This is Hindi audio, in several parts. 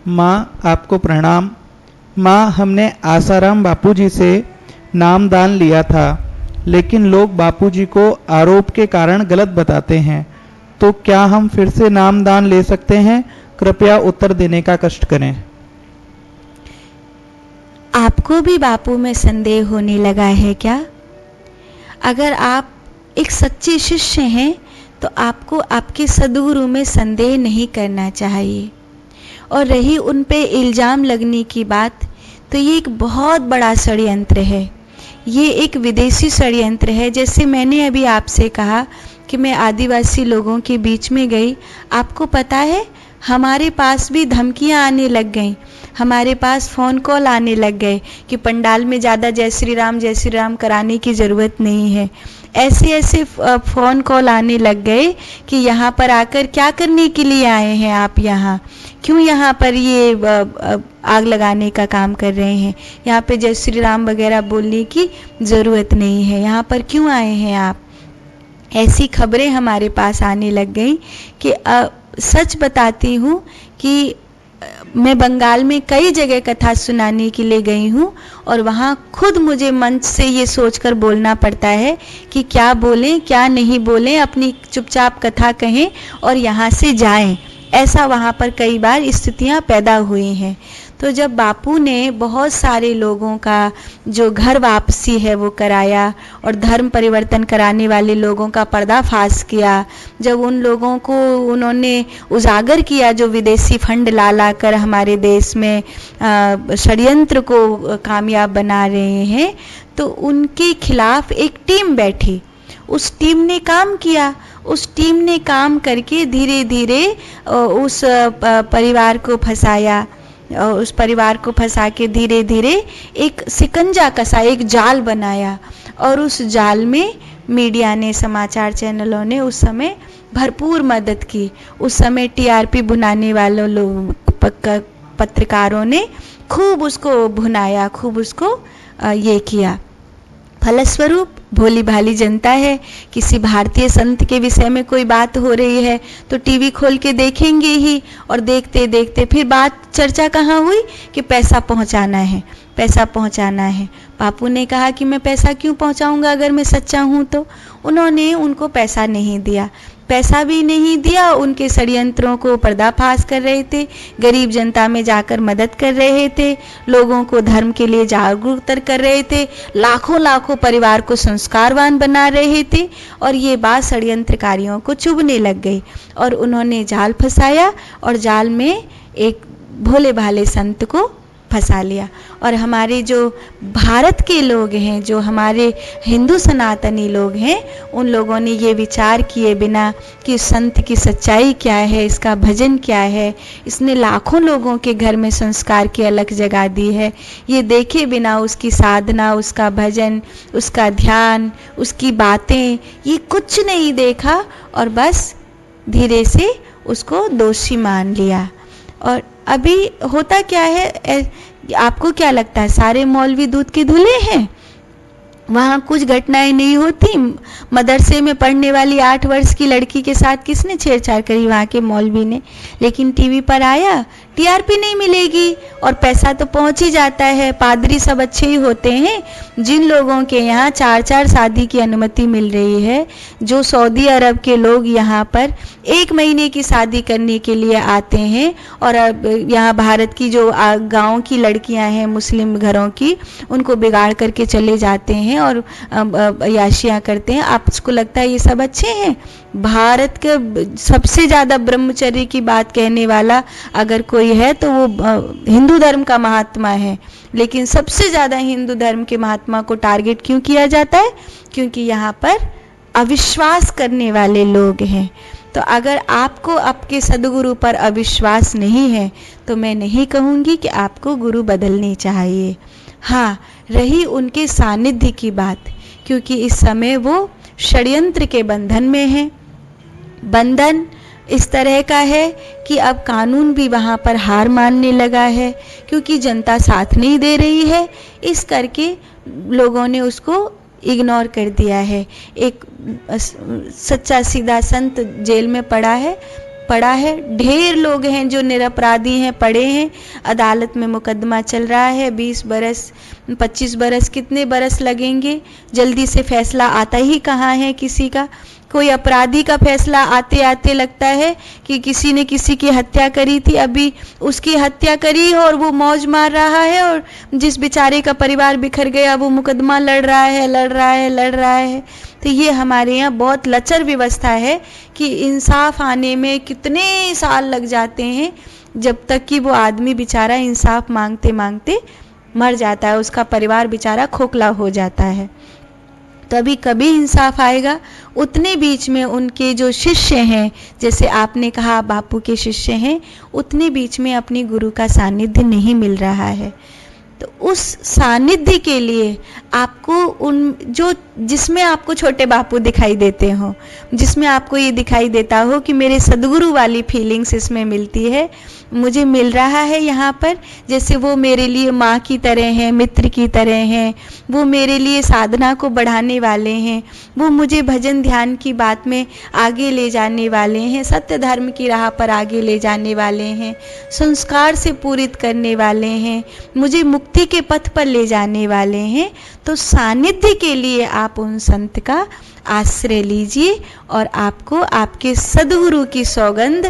माँ आपको प्रणाम। माँ, हमने आसाराम बापूजी से नाम दान लिया था, लेकिन लोग बापूजी को आरोप के कारण गलत बताते हैं, तो क्या हम फिर से नाम दान ले सकते हैं? कृपया उत्तर देने का कष्ट करें। आपको भी बापू में संदेह होने लगा है क्या? अगर आप एक सच्चे शिष्य हैं तो आपको आपके सद्गुरु में संदेह नहीं करना चाहिए। और रही उन पे इल्ज़ाम लगने की बात, तो ये एक बहुत बड़ा षड्यंत्र है। ये एक विदेशी षड्यंत्र है। जैसे मैंने अभी आपसे कहा कि मैं आदिवासी लोगों के बीच में गई, आपको पता है हमारे पास भी धमकियां आने लग गईं, हमारे पास फ़ोन कॉल आने लग गए कि पंडाल में ज़्यादा जय श्री राम कराने की ज़रूरत नहीं है। ऐसे ऐसे फ़ोन कॉल आने लग गए कि यहाँ पर आकर क्या करने के लिए आए हैं आप, यहाँ क्यों यहाँ पर ये आग लगाने का काम कर रहे हैं, यहाँ पे जय श्री राम वगैरह बोलने की ज़रूरत नहीं है, यहाँ पर क्यों आए हैं आप। ऐसी खबरें हमारे पास आने लग गई कि सच बताती हूँ कि मैं बंगाल में कई जगह कथा सुनाने के लिए गई हूँ और वहाँ खुद मुझे मंच से ये सोचकर बोलना पड़ता है कि क्या बोलें क्या नहीं बोलें, अपनी चुपचाप कथा कहें और यहाँ से जाएं। ऐसा वहाँ पर कई बार स्थितियाँ पैदा हुई हैं। तो जब बापू ने बहुत सारे लोगों का जो घर वापसी है वो कराया और धर्म परिवर्तन कराने वाले लोगों का पर्दाफाश किया, जब उन लोगों को उन्होंने उजागर किया जो विदेशी फंड ला ला कर हमारे देश में षड्यंत्र को कामयाब बना रहे हैं, तो उनके खिलाफ एक टीम बैठी। उस टीम ने काम किया, उस टीम ने काम करके धीरे धीरे उस परिवार को फंसाया, उस परिवार को फंसा के धीरे धीरे एक शिकंजा कसा, एक जाल बनाया। और उस जाल में मीडिया ने, समाचार चैनलों ने उस समय भरपूर मदद की। उस समय टीआरपी भुनाने वालों लोग, पत्रकारों ने खूब उसको भुनाया, खूब उसको ये किया। फलस्वरूप भोली भाली जनता है, किसी भारतीय संत के विषय में कोई बात हो रही है तो टीवी खोल के देखेंगे ही, और देखते देखते फिर बात चर्चा कहाँ हुई कि पैसा पहुँचाना है, पैसा पहुँचाना है। बापू ने कहा कि मैं पैसा क्यों पहुँचाऊँगा अगर मैं सच्चा हूँ तो। उन्होंने उनको पैसा नहीं दिया, पैसा भी नहीं दिया, उनके षड्यंत्रों को पर्दाफाश कर रहे थे, गरीब जनता में जाकर मदद कर रहे थे, लोगों को धर्म के लिए जागरूक कर रहे थे, लाखों लाखों परिवार को संस्कारवान बना रहे थे। और ये बात षड्यंत्रकारियों को चुभने लग गई और उन्होंने जाल फंसाया और जाल में एक भोले भाले संत को फंसा लिया। और हमारे जो भारत के लोग हैं, जो हमारे हिंदू सनातनी लोग हैं, उन लोगों ने ये विचार किए बिना कि संत की सच्चाई क्या है, इसका भजन क्या है, इसने लाखों लोगों के घर में संस्कार की अलख जगा दी है, ये देखे बिना उसकी साधना, उसका भजन, उसका ध्यान, उसकी बातें, ये कुछ नहीं देखा और बस धीरे से उसको दोषी मान लिया। और अभी होता क्या है, आपको क्या लगता है सारे मौलवी दूध के धुले हैं? वहाँ कुछ घटनाएं नहीं होती। मदरसे में पढ़ने वाली 8 वर्ष की लड़की के साथ किसने छेड़छाड़ करी? वहाँ के मौलवी ने। लेकिन टीवी पर आया, टीआरपी नहीं मिलेगी और पैसा तो पहुँच ही जाता है। पादरी सब अच्छे ही होते हैं। जिन लोगों के यहाँ 4-4 शादी की अनुमति मिल रही है, जो सऊदी अरब के लोग यहाँ पर 1 महीने की शादी करने के लिए आते हैं और अब यहाँ भारत की जो गाँव की लड़कियाँ हैं मुस्लिम घरों की, उनको बिगाड़ करके चले जाते हैं और याशियाँ करते हैं। आपको लगता है ये सब अच्छे हैं? भारत के सबसे ज़्यादा ब्रह्मचर्य की बात कहने वाला अगर कोई है तो वो हिंदू धर्म का महात्मा है। लेकिन सबसे ज़्यादा हिंदू धर्म के महात्मा को टारगेट क्यों किया जाता है? क्योंकि यहाँ पर अविश्वास करने वाले लोग हैं। तो अगर आपको आपके सद्गुरु पर अविश्वास नहीं है तो मैं नहीं कहूँगी कि आपको गुरु बदलनी चाहिए। हाँ, रही उनके सानिध्य की बात, क्योंकि इस समय वो षड्यंत्र के बंधन में है। बंधन इस तरह का है कि अब कानून भी वहाँ पर हार मानने लगा है, क्योंकि जनता साथ नहीं दे रही है। इस करके लोगों ने उसको इग्नोर कर दिया है। एक सच्चा सीधा संत जेल में पड़ा है, पड़ा है, ढेर लोग हैं जो निरपराधी हैं, पड़े हैं, अदालत में मुकदमा चल रहा है, 20 बरस 25 बरस कितने बरस लगेंगे, जल्दी से फैसला आता ही कहाँ है किसी का। कोई अपराधी का फैसला आते आते लगता है कि किसी ने किसी की हत्या करी थी, अभी उसकी हत्या करी और वो मौज मार रहा है, और जिस बेचारे का परिवार बिखर गया वो मुकदमा लड़ रहा है। तो ये हमारे यहाँ बहुत लचर व्यवस्था है कि इंसाफ आने में कितने साल लग जाते हैं, जब तक कि वो आदमी बेचारा इंसाफ मांगते मांगते मर जाता है, उसका परिवार बेचारा खोखला हो जाता है। तभी कभी इंसाफ आएगा। उतने बीच में उनके जो शिष्य हैं, जैसे आपने कहा बापू के शिष्य हैं, उतने बीच में अपनी गुरु का सानिध्य नहीं मिल रहा है। तो उस सानिध्य के लिए आपको जिसमें आपको छोटे बापू दिखाई देते हो, जिसमें आपको ये दिखाई देता हो कि मेरे सदगुरु वाली फीलिंग्स इसमें मिलती है, मुझे मिल रहा है यहाँ पर, जैसे वो मेरे लिए माँ की तरह हैं, मित्र की तरह हैं, वो मेरे लिए साधना को बढ़ाने वाले हैं, वो मुझे भजन ध्यान की बात में आगे ले जाने वाले हैं, सत्य धर्म की राह पर आगे ले जाने वाले हैं, संस्कार से पूरित करने वाले हैं, मुझे मुक्ति के पथ पर ले जाने वाले हैं। तो सानिध्य के लिए आप उन संत का आश्रय लीजिए और आपको आपके सद्गुरु की सौगंध,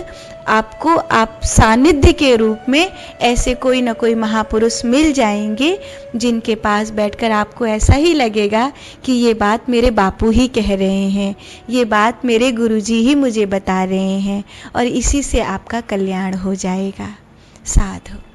आपको आप सानिध्य के रूप में ऐसे कोई न कोई महापुरुष मिल जाएंगे, जिनके पास बैठकर आपको ऐसा ही लगेगा कि ये बात मेरे बापू ही कह रहे हैं, ये बात मेरे गुरुजी ही मुझे बता रहे हैं, और इसी से आपका कल्याण हो जाएगा। साधु।